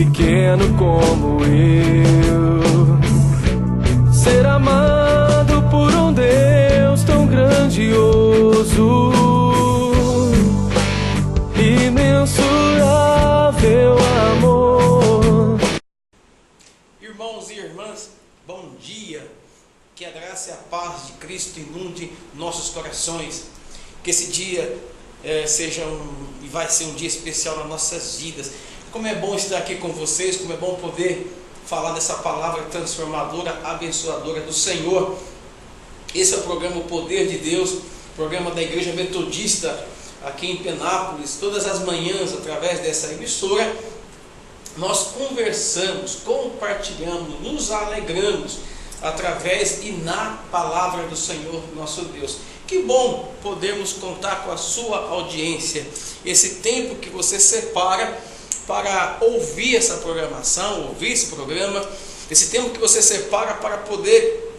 pequeno como eu, ser amado por um Deus tão grandioso, imensurável amor. Irmãos e irmãs, bom dia. Que a graça e a paz de Cristo inunde nossos corações. Que esse dia e vai ser um dia especial nas nossas vidas. Como é bom estar aqui com vocês, como é bom poder falar dessa palavra transformadora, abençoadora do Senhor. Esse é o programa O Poder de Deus, programa da Igreja Metodista aqui em Penápolis. Todas as manhãs, através dessa emissora, nós conversamos, compartilhamos, nos alegramos através e na palavra do Senhor nosso Deus. Que bom podermos contar com a sua audiência, esse tempo que você separa para ouvir essa programação, ouvir esse programa, esse tempo que você separa para poder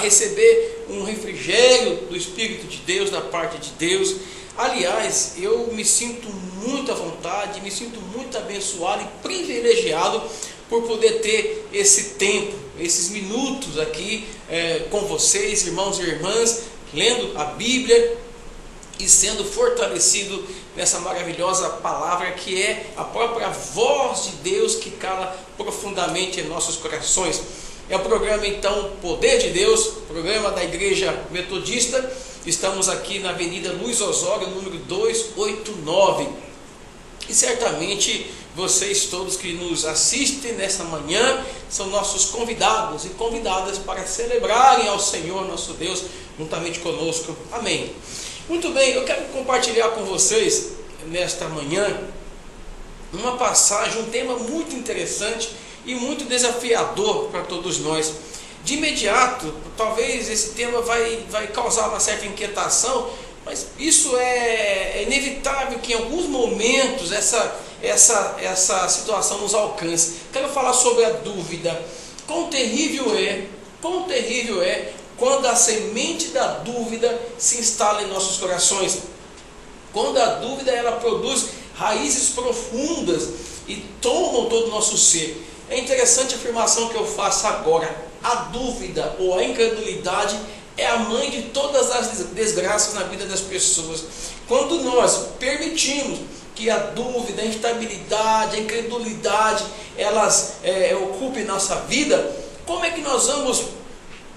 receber um refrigério do Espírito de Deus, da parte de Deus. Aliás, eu me sinto muito à vontade, me sinto muito abençoado e privilegiado por poder ter esse tempo, esses minutos aqui com vocês, irmãos e irmãs, lendo a Bíblia e sendo fortalecido nessa maravilhosa palavra que é a própria voz de Deus que cala profundamente em nossos corações. É o programa então Poder de Deus, programa da Igreja Metodista. Estamos aqui na Avenida Luiz Osório, número 289. E certamente vocês todos que nos assistem nessa manhã são nossos convidados e convidadas para celebrarem ao Senhor nosso Deus juntamente conosco. Amém. Muito bem, eu quero compartilhar com vocês nesta manhã uma passagem, um tema muito interessante e muito desafiador para todos nós. De imediato, talvez esse tema vai causar uma certa inquietação, mas isso é inevitável que em alguns momentos essa situação nos alcance. Quero falar sobre a dúvida. Quão terrível é quando a semente da dúvida se instala em nossos corações. Quando a dúvida ela produz raízes profundas e tomam todo o nosso ser. É interessante a afirmação que eu faço agora. A dúvida ou a incredulidade é a mãe de todas as desgraças na vida das pessoas. Quando nós permitimos que a dúvida, a instabilidade, a incredulidade, elas ocupem nossa vida, como é que nós vamos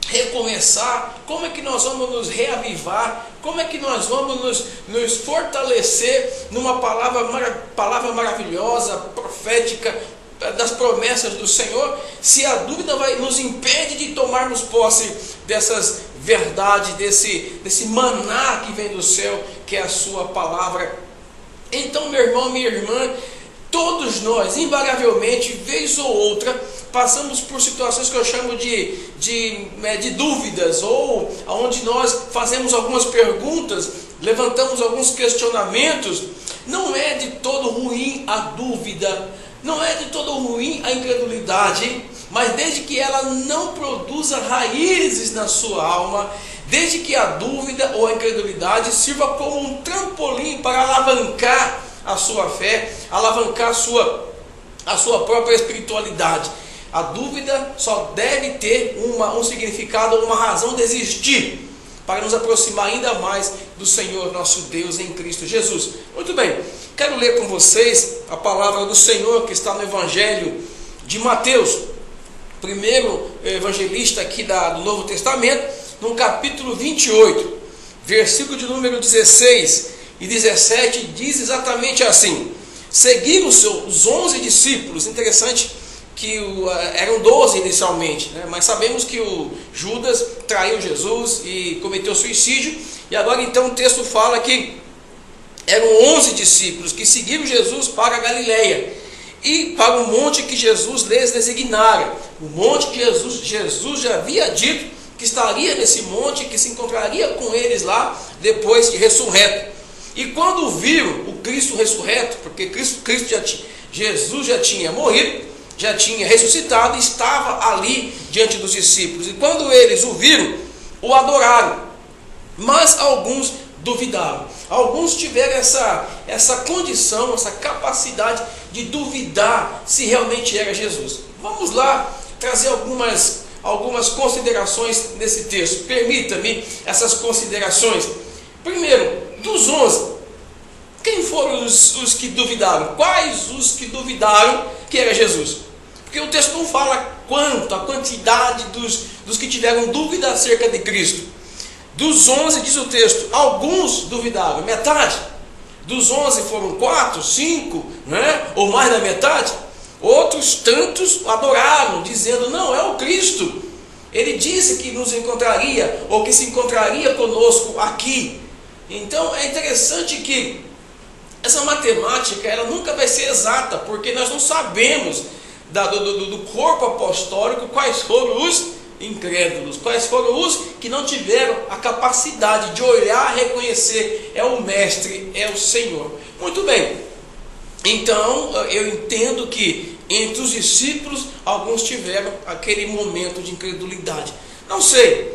recomeçar? Como é que nós vamos nos reavivar? Como é que nós vamos nos fortalecer numa palavra maravilhosa, profética, das promessas do Senhor, se a dúvida nos impede de tomarmos posse dessas verdades, desse maná que vem do céu, que é a sua palavra? Então, meu irmão, minha irmã, todos nós, invariavelmente, vez ou outra, passamos por situações que eu chamo de dúvidas, ou onde nós fazemos algumas perguntas, levantamos alguns questionamentos. Não é de todo ruim a dúvida, não é de todo ruim a incredulidade, mas desde que ela não produza raízes na sua alma, desde que a dúvida ou a incredulidade sirva como um trampolim para alavancar a sua fé, alavancar a sua própria espiritualidade. A dúvida só deve ter um significado, uma razão de existir, para nos aproximar ainda mais do Senhor nosso Deus em Cristo Jesus. Muito bem, quero ler com vocês a palavra do Senhor que está no Evangelho de Mateus, primeiro evangelista aqui do Novo Testamento, no capítulo 28, versículo de número 16 e 17, diz exatamente assim: seguiram os 11 discípulos. Interessante que eram 12 inicialmente, né? Mas sabemos que o Judas traiu Jesus e cometeu suicídio, e agora então o texto fala que eram 11 discípulos que seguiram Jesus para a Galileia e para o monte que Jesus lhes designara, o monte que Jesus já havia dito que estaria nesse monte, que se encontraria com eles lá depois de ressurreto. E quando viram o Cristo ressurreto, porque Jesus já tinha morrido, já tinha ressuscitado e estava ali diante dos discípulos. E quando eles o viram, o adoraram. Mas alguns duvidaram. Alguns tiveram essa condição, essa capacidade de duvidar se realmente era Jesus. Vamos lá trazer algumas considerações nesse texto. Permita-me essas considerações. Primeiro, dos 11, quem foram os que duvidaram? Quais os que duvidaram que era Jesus? Porque o texto não fala a quantidade dos que tiveram dúvida acerca de Cristo. Dos 11, diz o texto, alguns duvidaram, metade. Dos 11 foram 4, 5, né? Ou mais da metade. Outros tantos adoraram, dizendo, não, é o Cristo. Ele disse que nos encontraria, ou que se encontraria conosco aqui. Então é interessante que essa matemática, ela nunca vai ser exata, porque nós não sabemos do corpo apostólico quais foram os incrédulos, quais foram os que não tiveram a capacidade de olhar, reconhecer, é o Mestre, é o Senhor. Muito bem, então eu entendo que entre os discípulos, alguns tiveram aquele momento de incredulidade. Não sei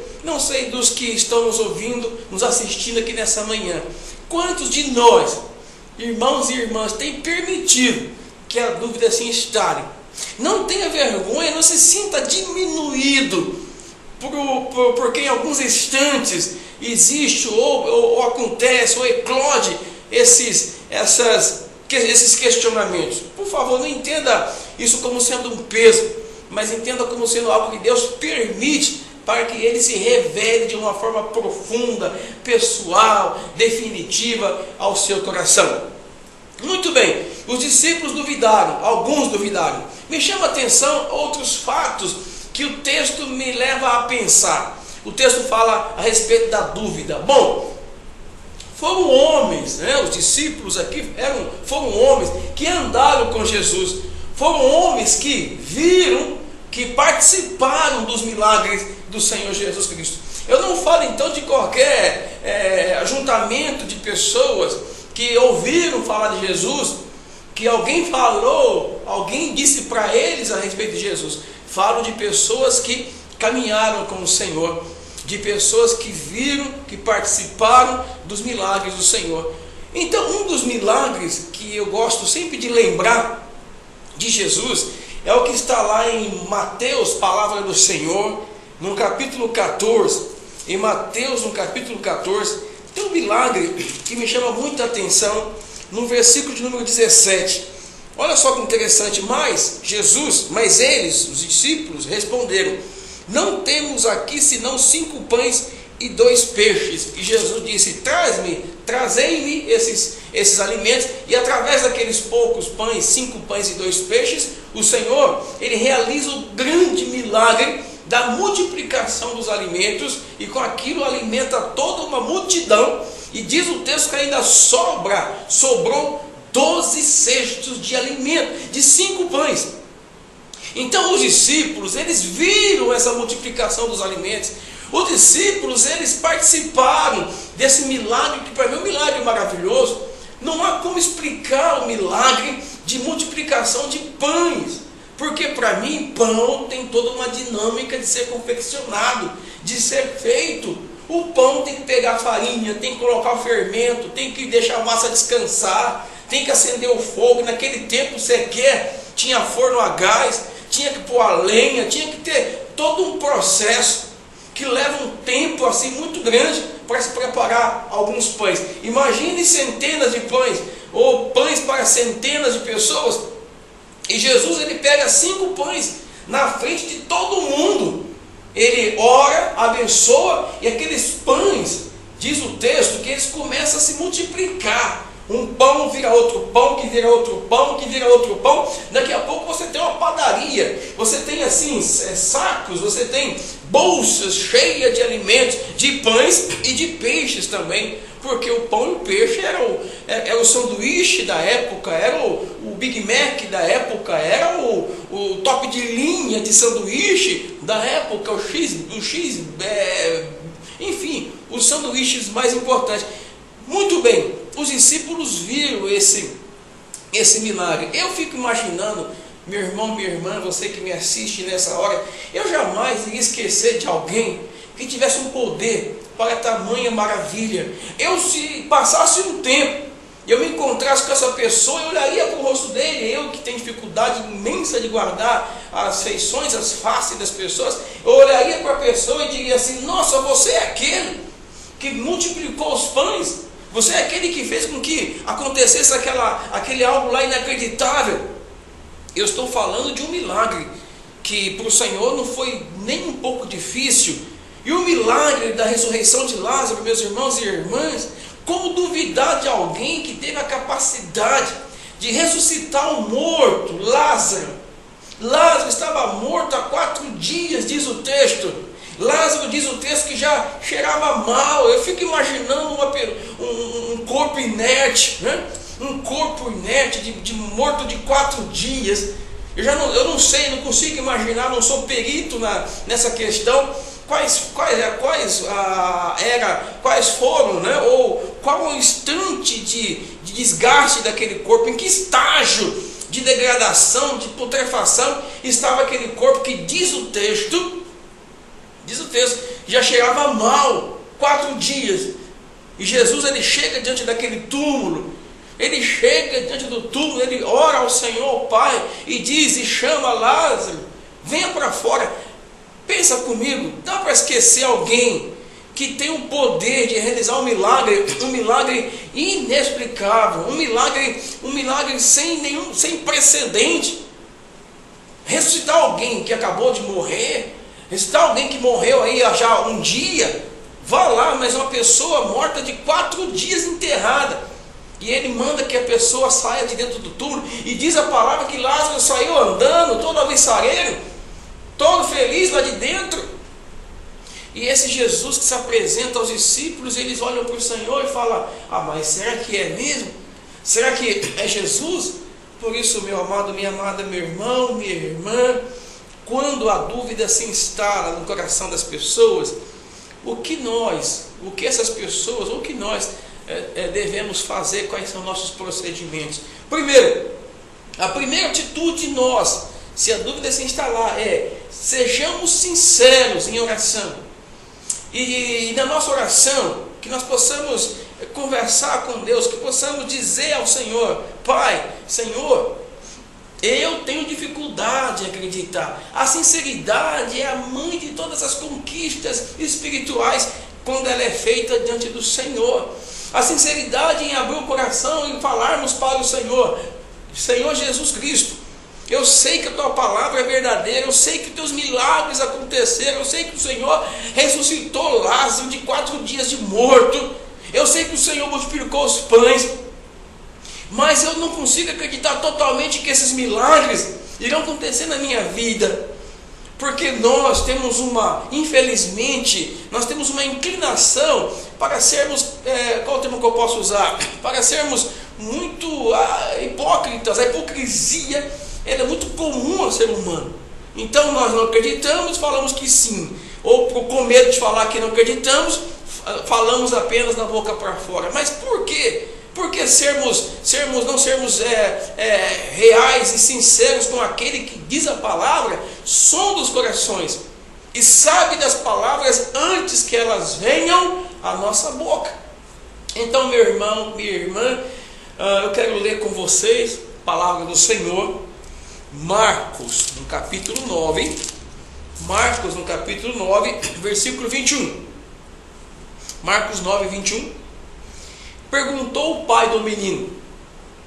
dos que estão nos ouvindo, nos assistindo aqui nessa manhã, quantos de nós, irmãos e irmãs, tem permitido que a dúvida assim instale? Não tenha vergonha, não se sinta diminuído porque em alguns instantes existe ou acontece ou eclode esses questionamentos. Por favor, não entenda isso como sendo um peso, mas entenda como sendo algo que Deus permite para que ele se revele de uma forma profunda, pessoal, definitiva ao seu coração. Muito bem, os discípulos duvidaram, alguns duvidaram. Me chama a atenção outros fatos que o texto me leva a pensar. O texto fala a respeito da dúvida. Bom, foram homens, né? Os discípulos aqui foram homens que andaram com Jesus, foram homens que viram, que participaram dos milagres do Senhor Jesus Cristo. Eu não falo então de qualquer ajuntamento de pessoas que ouviram falar de Jesus, que alguém falou, alguém disse para eles a respeito de Jesus. Falo de pessoas que caminharam com o Senhor, de pessoas que viram, que participaram dos milagres do Senhor. Então, um dos milagres que eu gosto sempre de lembrar de Jesus é o que está lá em Mateus, palavra do Senhor, no capítulo 14. Em Mateus, no capítulo 14, tem um milagre que me chama muita atenção, no versículo de número 17. Olha só que interessante, mas eles, os discípulos, responderam, não temos aqui senão 5 pães e 2 peixes. E Jesus disse, trazei-me esses alimentos. E através daqueles poucos pães, 5 pães e 2 peixes, o Senhor, ele realiza o grande milagre da multiplicação dos alimentos, e com aquilo alimenta toda uma multidão. E diz o texto que ainda sobrou 12 cestos de alimento, de 5 pães. Então os discípulos, eles viram essa multiplicação dos alimentos. Os discípulos, eles participaram desse milagre, que para mim é um milagre maravilhoso. Não há como explicar o milagre de multiplicação de pães, porque para mim pão tem toda uma dinâmica de ser confeccionado, de ser feito. O pão tem que pegar farinha, tem que colocar o fermento, tem que deixar a massa descansar, tem que acender o fogo. Naquele tempo sequer tinha forno a gás, tinha que pôr a lenha, tinha que ter todo um processo que leva um tempo assim muito grande para se preparar alguns pães. Imagine centenas de pães, ou pães para centenas de pessoas. E Jesus, ele pega 5 pães na frente de todo mundo. Ele ora, abençoa, e aqueles pães, diz o texto, que eles começam a se multiplicar. Um pão vira outro pão, que vira outro pão, que vira outro pão. Daqui a pouco você tem uma padaria, você tem assim sacos, você tem bolsas cheias de alimentos, de pães e de peixes também. Porque o pão e o peixe era o sanduíche da época, era o Big Mac da época, era o top de linha de sanduíche da época, enfim, os sanduíches mais importantes. Muito bem, os discípulos viram esse milagre. Eu fico imaginando, meu irmão, minha irmã, você que me assiste nessa hora, eu jamais iria esquecer de alguém que tivesse um poder para tamanha maravilha. Se passasse um tempo e eu me encontrasse com essa pessoa, eu olharia para o rosto dele, eu que tenho dificuldade imensa de guardar as feições, as faces das pessoas, eu olharia para a pessoa e diria assim: nossa, você é aquele que multiplicou os pães, você é aquele que fez com que acontecesse aquele algo lá inacreditável. Eu estou falando de um milagre que para o Senhor não foi nem um pouco difícil. E o milagre da ressurreição de Lázaro, meus irmãos e irmãs, como duvidar de alguém que teve a capacidade de ressuscitar um morto? Lázaro estava morto há 4 dias, diz o texto. Lázaro, diz o texto, que já cheirava mal. Eu fico imaginando um corpo inerte, né? Um corpo inerte, de morto de 4 dias. Eu não sei, não consigo imaginar, não sou perito nessa questão. Quais foram, né? Ou qual o instante de desgaste daquele corpo, em que estágio de degradação, de putrefação estava aquele corpo que diz o texto, já cheirava mal, 4 dias. E Jesus, ele chega diante daquele túmulo, ele chega diante do túmulo, ele ora ao Senhor, ao Pai, e diz, e chama Lázaro, venha para fora. Pensa comigo, dá para esquecer alguém que tem o poder de realizar um milagre inexplicável, um milagre sem precedente? Ressuscitar alguém que acabou de morrer, ressuscitar alguém que morreu aí já um dia, vá lá, mas uma pessoa morta de 4 dias enterrada, e ele manda que a pessoa saia de dentro do túmulo, e diz a palavra que Lázaro saiu andando, todo alvissareiro, todo feliz lá de dentro. E esse Jesus que se apresenta aos discípulos, eles olham para o Senhor e falam: ah, mas será que é mesmo? Será que é Jesus? Por isso, meu amado, minha amada, meu irmão, minha irmã, quando a dúvida se instala no coração das pessoas, o que nós devemos fazer? Quais são nossos procedimentos? Primeiro, a primeira atitude de nós, se a dúvida se instalar, sejamos sinceros em oração. E na nossa oração, que nós possamos conversar com Deus, que possamos dizer ao Senhor: Pai, Senhor, eu tenho dificuldade em acreditar. A sinceridade é a mãe de todas as conquistas espirituais, quando ela é feita diante do Senhor. A sinceridade em abrir o coração e falarmos para o Senhor: Senhor Jesus Cristo, eu sei que a tua palavra é verdadeira, eu sei que teus milagres aconteceram, eu sei que o Senhor ressuscitou Lázaro de 4 dias de morto, eu sei que o Senhor multiplicou os pães, mas eu não consigo acreditar totalmente que esses milagres irão acontecer na minha vida, porque nós temos infelizmente, nós temos uma inclinação para sermos, qual o termo que eu posso usar? Para sermos muito hipócritas. A hipocrisia, ela é muito comum ao ser humano. Então nós não acreditamos, falamos que sim, ou com medo de falar que não acreditamos, falamos apenas da boca para fora. Mas por quê? Porque não sermos reais e sinceros com aquele que diz a palavra, sonda os corações e sabe das palavras antes que elas venham à nossa boca. Então, meu irmão, minha irmã, eu quero ler com vocês a palavra do Senhor, Marcos, no capítulo 9, versículo 21. Marcos 9, 21. Perguntou o pai do menino,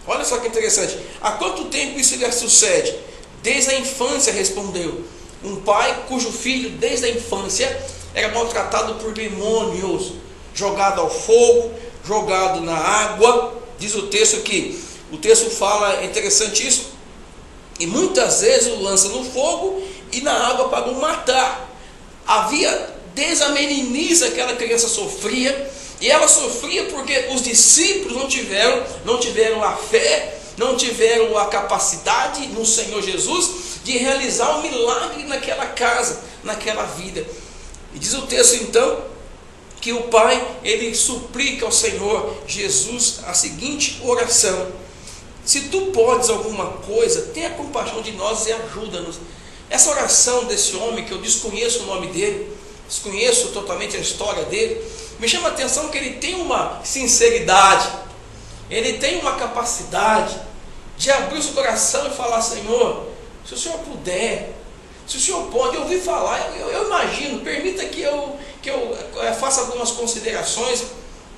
olha só que interessante: há quanto tempo isso lhe sucede? Desde a infância, respondeu. Um pai cujo filho desde a infância era maltratado por demônios, jogado ao fogo, jogado na água. Diz o texto fala, é interessante isso, e muitas vezes o lança no fogo e na água para o matar. Havia desde a meninice aquela criança sofria, e ela sofria porque os discípulos não tiveram a fé, não tiveram a capacidade no Senhor Jesus de realizar um milagre naquela casa, naquela vida. E diz o texto então que o pai, ele suplica ao Senhor Jesus a seguinte oração: se tu podes alguma coisa, tenha compaixão de nós e ajuda-nos. Essa oração desse homem, que eu desconheço o nome dele, desconheço totalmente a história dele, me chama a atenção que ele tem uma sinceridade, ele tem uma capacidade de abrir o seu coração e falar: Senhor, se o Senhor puder, se o Senhor pode, eu ouvi falar, eu imagino, permita que eu faça algumas considerações,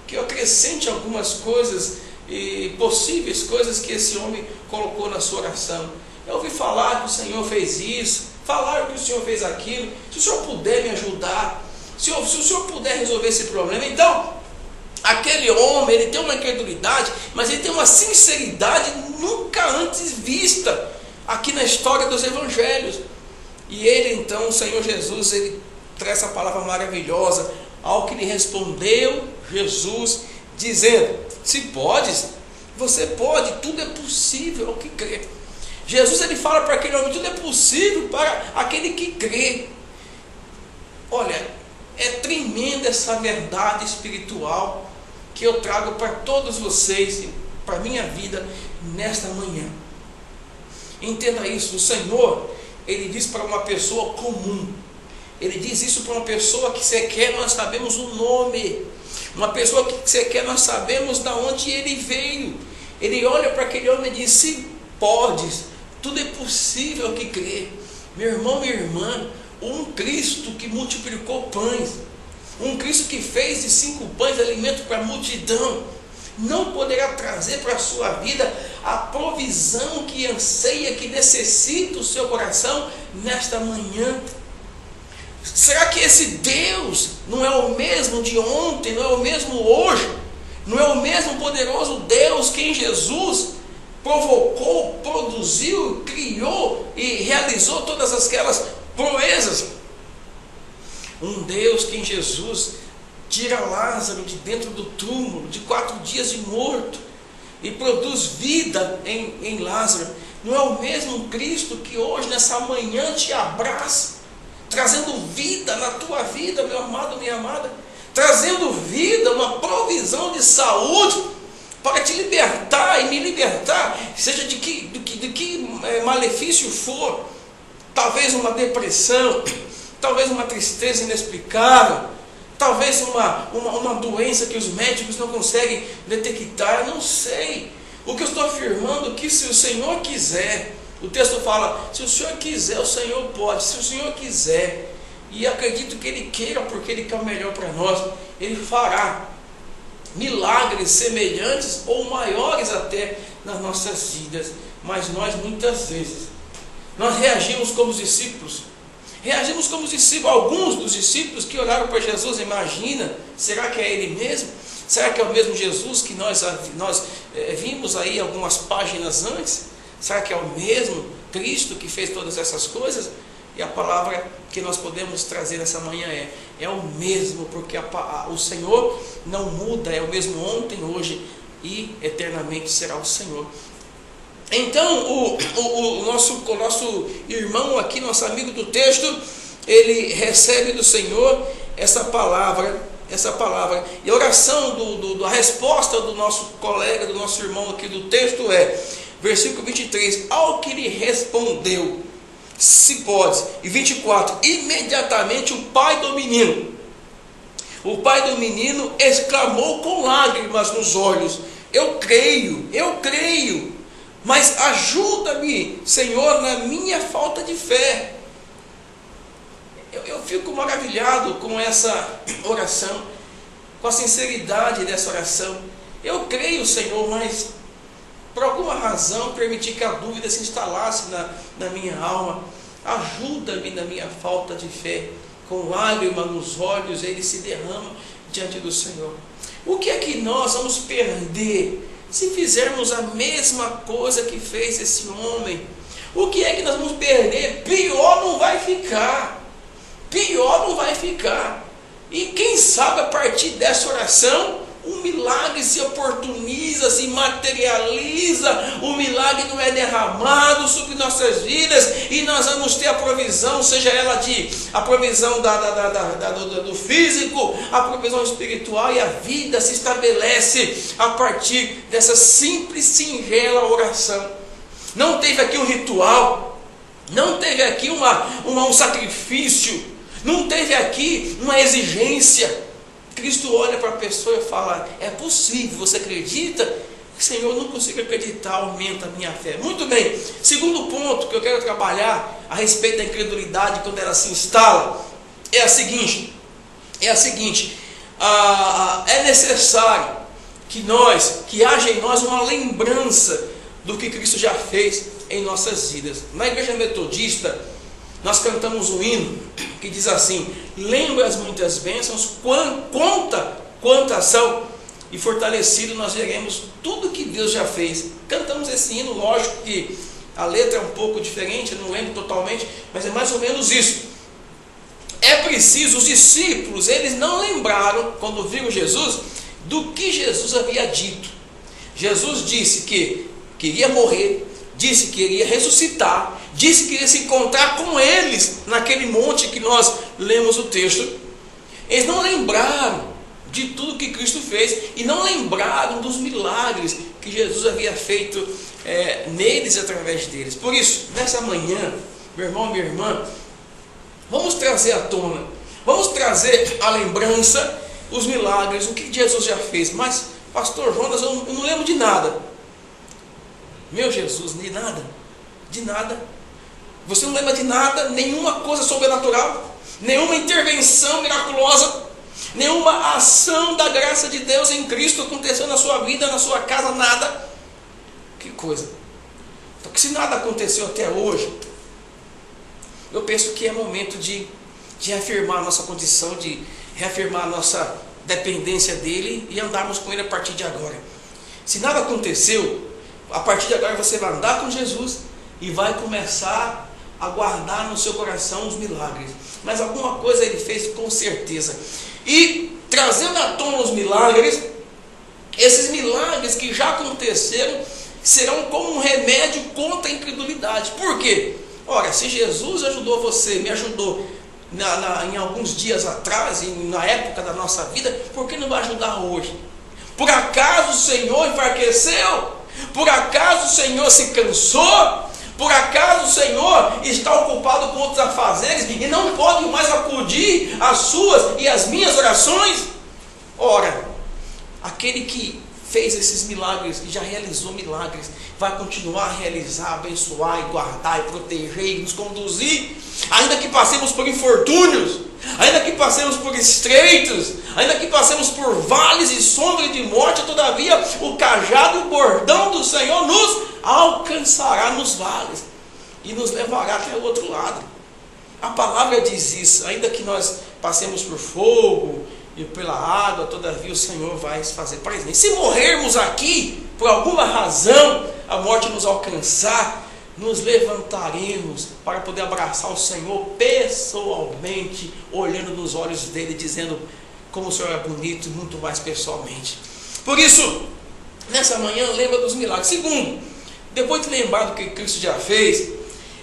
que eu acrescente algumas coisas, e possíveis coisas que esse homem colocou na sua oração. Eu ouvi falar que o Senhor fez isso, falaram que o Senhor fez aquilo, se o Senhor puder me ajudar, se o Senhor puder resolver esse problema. Então, aquele homem, ele tem uma incredulidade, mas ele tem uma sinceridade nunca antes vista aqui na história dos evangelhos. E ele então, o Senhor Jesus, ele traz essa palavra maravilhosa, ao que lhe respondeu Jesus, dizendo: se podes, você pode, tudo é possível ao que crê. Jesus, ele fala para aquele homem: tudo é possível para aquele que crê. Olha, é tremenda essa verdade espiritual que eu trago para todos vocês, para a minha vida, nesta manhã. Entenda isso, o Senhor, ele diz para uma pessoa comum, ele diz isso para uma pessoa que sequer nós sabemos o nome, uma pessoa que sequer nós sabemos de onde ele veio. Ele olha para aquele homem e diz: se podes, tudo é possível que crê. Meu irmão, minha irmã, um Cristo que multiplicou pães, um Cristo que fez de 5 pães alimento para a multidão, não poderá trazer para a sua vida a provisão que anseia, que necessita o seu coração nesta manhã? Será que esse Deus não é o mesmo de ontem, não é o mesmo hoje, não é o mesmo poderoso Deus que em Jesus provocou, produziu, criou e realizou todas aquelas proezas? Um Deus que em Jesus tira Lázaro de dentro do túmulo, de 4 dias de morto, e produz vida em Lázaro. Não é o mesmo Cristo que hoje, nessa manhã, te abraça, trazendo vida na tua vida, meu amado, minha amada, trazendo vida, uma provisão de saúde, para te libertar e me libertar, seja de que malefício for, talvez uma depressão, talvez uma tristeza inexplicável, talvez uma doença que os médicos não conseguem detectar, eu não sei. O que eu estou afirmando é que se o Senhor quiser, o texto fala: se o Senhor quiser, o Senhor pode. Se o Senhor quiser, e acredito que Ele queira, porque Ele quer o melhor para nós, Ele fará milagres semelhantes ou maiores até nas nossas vidas. Mas nós muitas vezes, nós reagimos como os discípulos. Reagimos como os discípulos, alguns dos discípulos que olharam para Jesus. Imagina, será que é Ele mesmo? Será que é o mesmo Jesus que nós vimos aí algumas páginas antes? Será que é o mesmo Cristo que fez todas essas coisas? E a palavra que nós podemos trazer nessa manhã é o mesmo, porque o Senhor não muda, é o mesmo ontem, hoje e eternamente será o Senhor. Então o nosso irmão aqui, nosso amigo do texto, ele recebe do Senhor essa palavra, e a oração, a resposta do nosso colega, do nosso irmão aqui do texto é, versículo 23, ao que lhe respondeu: se pode. E 24, imediatamente o pai do menino exclamou com lágrimas nos olhos: eu creio, mas ajuda-me, Senhor, na minha falta de fé. Eu fico maravilhado com essa oração, com a sinceridade dessa oração. Eu creio, Senhor, mas por alguma razão permiti que a dúvida se instalasse na minha alma. Ajuda-me na minha falta de fé. Com lágrima nos olhos, ele se derrama diante do Senhor. O que é que nós vamos perder se fizermos a mesma coisa que fez esse homem? O que é que nós vamos perder? Pior não vai ficar. E quem sabe a partir dessa oração, um milagre se oportuniza, se materializa, o milagre não é derramado sobre nossas vidas, e nós vamos ter a provisão, seja ela a provisão do físico, a provisão espiritual, e a vida se estabelece a partir dessa simples, singela oração. Não teve aqui um ritual, não teve aqui um sacrifício, não teve aqui uma exigência. Cristo olha para a pessoa e fala: é possível, você acredita? Senhor, eu não consigo acreditar, aumenta a minha fé. Muito bem, segundo ponto que eu quero trabalhar a respeito da incredulidade quando ela se instala, é a seguinte, é necessário que haja em nós uma lembrança do que Cristo já fez em nossas vidas. Na igreja metodista, nós cantamos um hino que diz assim: lembra as muitas bênçãos, quantas são, e fortalecido nós veremos tudo que Deus já fez. Cantamos esse hino, lógico que a letra é um pouco diferente, eu não lembro totalmente, mas é mais ou menos isso. É preciso, os discípulos, eles não lembraram, quando viram Jesus, do que Jesus havia dito. Jesus disse que iria morrer, disse que iria ressuscitar, disse que iria se encontrar com eles naquele monte que nós lemos o texto. Eles não lembraram de tudo que Cristo fez e não lembraram dos milagres que Jesus havia feito neles e através deles. Por isso, nessa manhã, meu irmão, minha irmã, vamos trazer à tona, vamos trazer à lembrança os milagres, o que Jesus já fez. Mas, pastor Jonas, eu não lembro de nada. Meu Jesus, de nada, de nada. Você não lembra de nada, nenhuma coisa sobrenatural, nenhuma intervenção miraculosa, nenhuma ação da graça de Deus em Cristo aconteceu na sua vida, na sua casa, nada. Que coisa. Então, se nada aconteceu até hoje, eu penso que é momento de reafirmar a nossa condição, de reafirmar a nossa dependência dele e andarmos com ele a partir de agora. Se nada aconteceu, a partir de agora você vai andar com Jesus e vai começar a guardar no seu coração os milagres. Mas alguma coisa ele fez com certeza. E trazendo à tona os milagres, esses milagres que já aconteceram serão como um remédio contra a incredulidade. Por quê? Ora, se Jesus ajudou você, me ajudou em alguns dias atrás, na época da nossa vida, por que não vai ajudar hoje? Por acaso o Senhor enfraqueceu? Por acaso o Senhor se cansou? Por acaso o Senhor está ocupado com outros afazeres e não pode mais acudir às suas e às minhas orações? Ora, aquele que fez esses milagres e já realizou milagres, vai continuar a realizar, abençoar e guardar e proteger e nos conduzir, ainda que passemos por infortúnios, ainda que passemos por estreitos, ainda que passemos por vales e sombras de morte, todavia o cajado e o bordão do Senhor nos alcançará nos vales e nos levará até o outro lado. A palavra diz isso, ainda que nós passemos por fogo e pela água, todavia o Senhor vai se fazer presente. Se morrermos aqui, por alguma razão, a morte nos alcançar, nos levantaremos para poder abraçar o Senhor pessoalmente, olhando nos olhos dele, dizendo como o Senhor é bonito e muito mais pessoalmente. Por isso, nessa manhã, lembra dos milagres. Segundo, depois de lembrar do que Cristo já fez,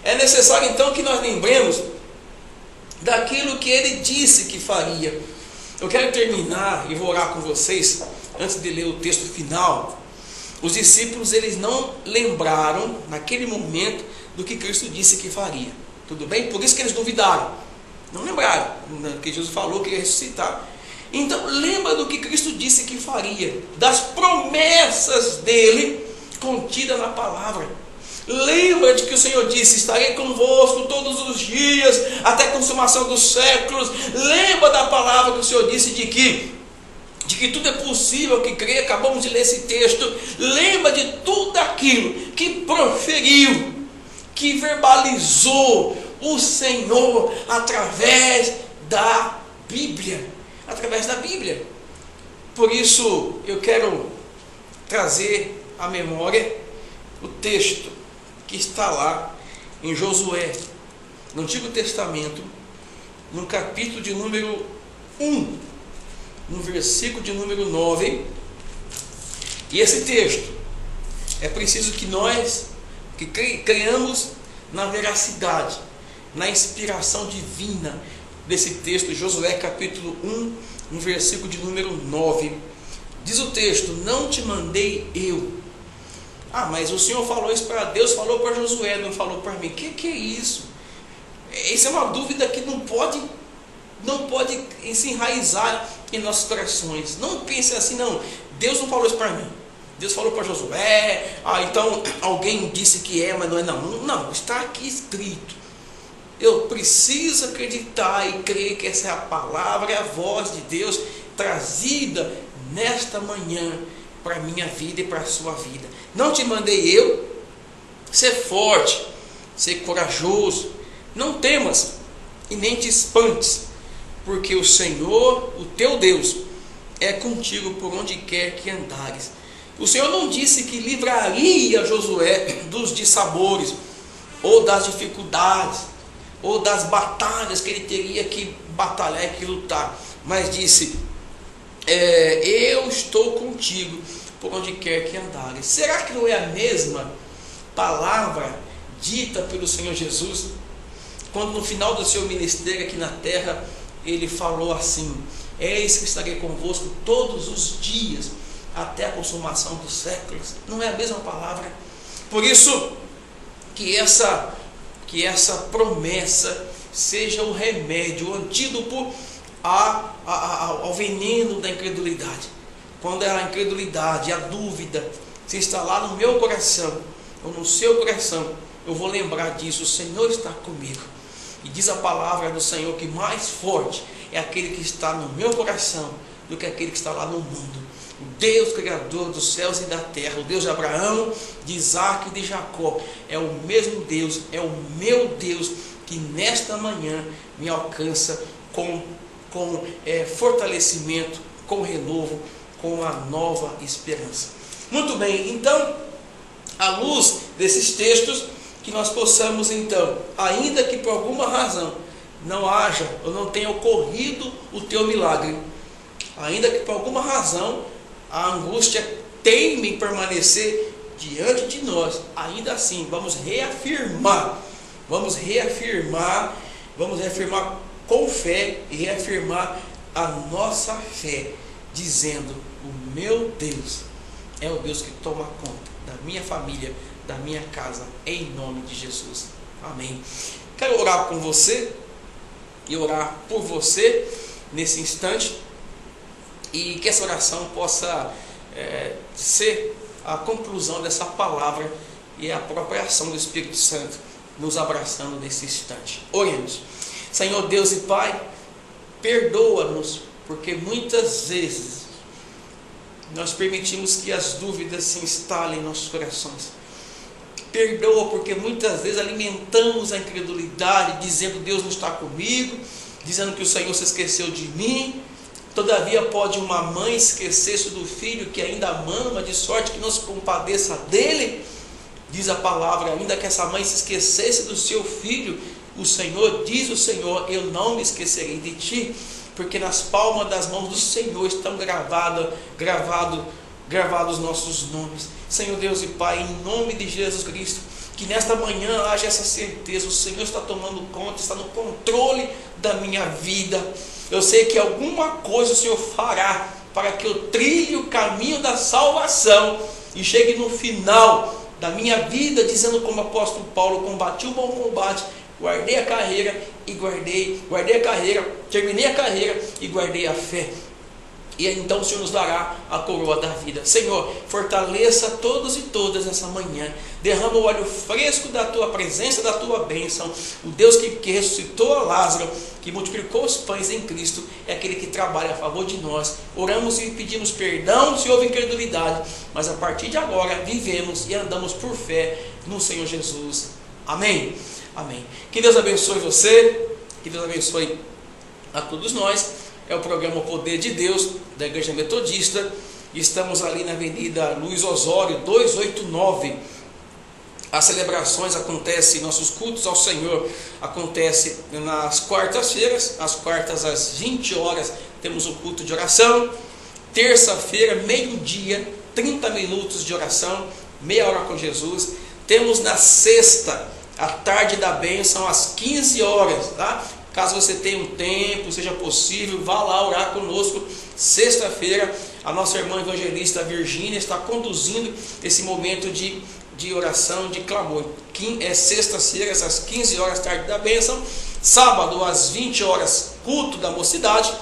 é necessário então que nós lembremos daquilo que ele disse que faria. Eu quero terminar e vou orar com vocês antes de ler o texto final. Os discípulos, eles não lembraram naquele momento do que Cristo disse que faria. Tudo bem? Por isso que eles duvidaram. Não lembraram que Jesus falou que ia ressuscitar. Então lembra do que Cristo disse que faria, das promessas dele contidas na palavra. Lembra de que o Senhor disse: estarei convosco todos os dias até a consumação dos séculos. Lembra da palavra que o Senhor disse de que tudo é possível que crê. Acabamos de ler esse texto. Lembra de tudo aquilo que proferiu, que verbalizou o Senhor através da Bíblia. Através da Bíblia. Por isso eu quero trazer à memória o texto que está lá em Josué, no Antigo Testamento, no capítulo de número 1, no versículo de número 9. E esse texto, é preciso que nós creiamos na veracidade, na inspiração divina desse texto. Josué capítulo 1, no versículo de número 9. Diz o texto: não te mandei eu. Ah, mas o Senhor falou isso para Deus, falou para Josué, não falou para mim. Que é isso? Essa é uma dúvida que não pode se enraizar em nossos corações. Não pense assim, não, Deus não falou isso para mim. Deus falou para Josué, então alguém disse que é, mas não é. Não, está aqui escrito. Eu preciso acreditar e crer que essa é a palavra, é a voz de Deus trazida nesta manhã para a minha vida e para a sua vida. Não te mandei eu ser forte, ser corajoso, não temas e nem te espantes, porque o Senhor, o teu Deus, é contigo por onde quer que andares. O Senhor não disse que livraria Josué dos dissabores, ou das dificuldades, ou das batalhas que ele teria que batalhar e que lutar, mas disse, eu estou contigo por onde quer que andares. Será que não é a mesma palavra dita pelo Senhor Jesus, quando no final do seu ministério aqui na terra, ele falou assim, eis que estarei convosco todos os dias, até a consumação dos séculos? Não é a mesma palavra? Por isso, que essa promessa seja o remédio, o antídoto ao veneno da incredulidade. Quando a incredulidade, a dúvida se instalar no meu coração, ou no seu coração, eu vou lembrar disso, o Senhor está comigo. E diz a palavra do Senhor que mais forte é aquele que está no meu coração do que aquele que está lá no mundo. O Deus Criador dos céus e da terra, o Deus de Abraão, de Isaac e de Jacó, é o mesmo Deus, é o meu Deus, que nesta manhã me alcança com fortalecimento, com renovo, com a nova esperança. Muito bem, então, à luz desses textos, que nós possamos então, ainda que por alguma razão não haja ou não tenha ocorrido o teu milagre, ainda que por alguma razão a angústia teime em permanecer diante de nós, ainda assim vamos reafirmar com fé e reafirmar a nossa fé, dizendo, o meu Deus é o Deus que toma conta da minha família, da minha casa, em nome de Jesus. Amém. Quero orar com você e orar por você nesse instante, e que essa oração possa ser a conclusão dessa palavra e a própria ação do Espírito Santo nos abraçando nesse instante. Oremos. Senhor Deus e Pai, perdoa-nos, porque muitas vezes nós permitimos que as dúvidas se instalem em nossos corações. Perdoa, porque muitas vezes alimentamos a incredulidade, dizendo Deus não está comigo, dizendo que o Senhor se esqueceu de mim. Todavia pode uma mãe esquecer-se do filho que ainda mama, de sorte que não se compadeça dele? Diz a palavra, ainda que essa mãe se esquecesse do seu filho, o Senhor, diz o Senhor, eu não me esquecerei de ti, porque nas palmas das mãos do Senhor estão gravados nossos nomes. Senhor Deus e Pai, em nome de Jesus Cristo, que nesta manhã haja essa certeza, o Senhor está tomando conta, está no controle da minha vida. Eu sei que alguma coisa o Senhor fará para que eu trilhe o caminho da salvação e chegue no final da minha vida, dizendo como o apóstolo Paulo, combati o bom combate, guardei a carreira e terminei a carreira e guardei a fé. E então o Senhor nos dará a coroa da vida. Senhor, fortaleça todos e todas essa manhã. Derrama o óleo fresco da tua presença, da tua bênção. O Deus que ressuscitou a Lázaro, que multiplicou os pães em Cristo, é aquele que trabalha a favor de nós. Oramos e pedimos perdão se houve incredulidade, mas a partir de agora vivemos e andamos por fé no Senhor Jesus. Amém? Amém. Que Deus abençoe você, que Deus abençoe a todos nós. É o programa O Poder de Deus, da Igreja Metodista. Estamos ali na Avenida Luiz Osório, 289. As celebrações acontecem, nossos cultos ao Senhor acontecem nas quartas-feiras. Às quartas, às 20 horas, temos um culto de oração. Terça-feira, meio-dia, 30 minutos de oração, meia hora com Jesus. Temos na sexta, a tarde da bênção, às 15 horas, tá? Caso você tenha um tempo, seja possível, vá lá orar conosco. Sexta-feira, a nossa irmã evangelista Virgínia está conduzindo esse momento de oração, de clamor. Sexta-feira, às 15 horas, tarde da bênção. Sábado, às 20 horas, culto da mocidade.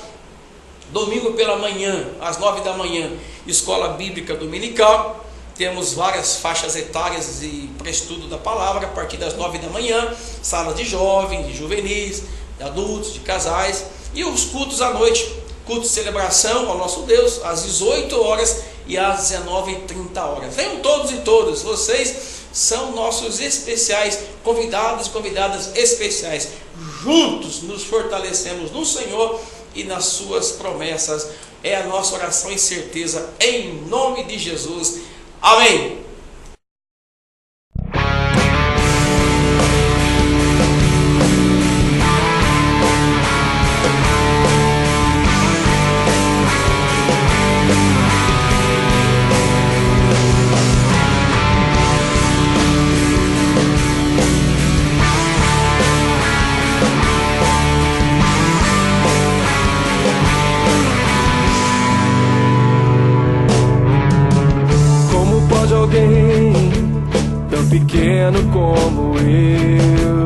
Domingo pela manhã, às 9 da manhã, escola bíblica dominical. Temos várias faixas etárias e para estudo da palavra, a partir das 9 da manhã, salas de jovens, de juvenis, de adultos, de casais, e os cultos à noite, culto de celebração ao nosso Deus, às 18 horas e às 19h30. Venham todos e todas, vocês são nossos especiais convidados e convidadas especiais. Juntos nos fortalecemos no Senhor e nas suas promessas. É a nossa oração e certeza, em nome de Jesus. Amém. Alguém tão pequeno como eu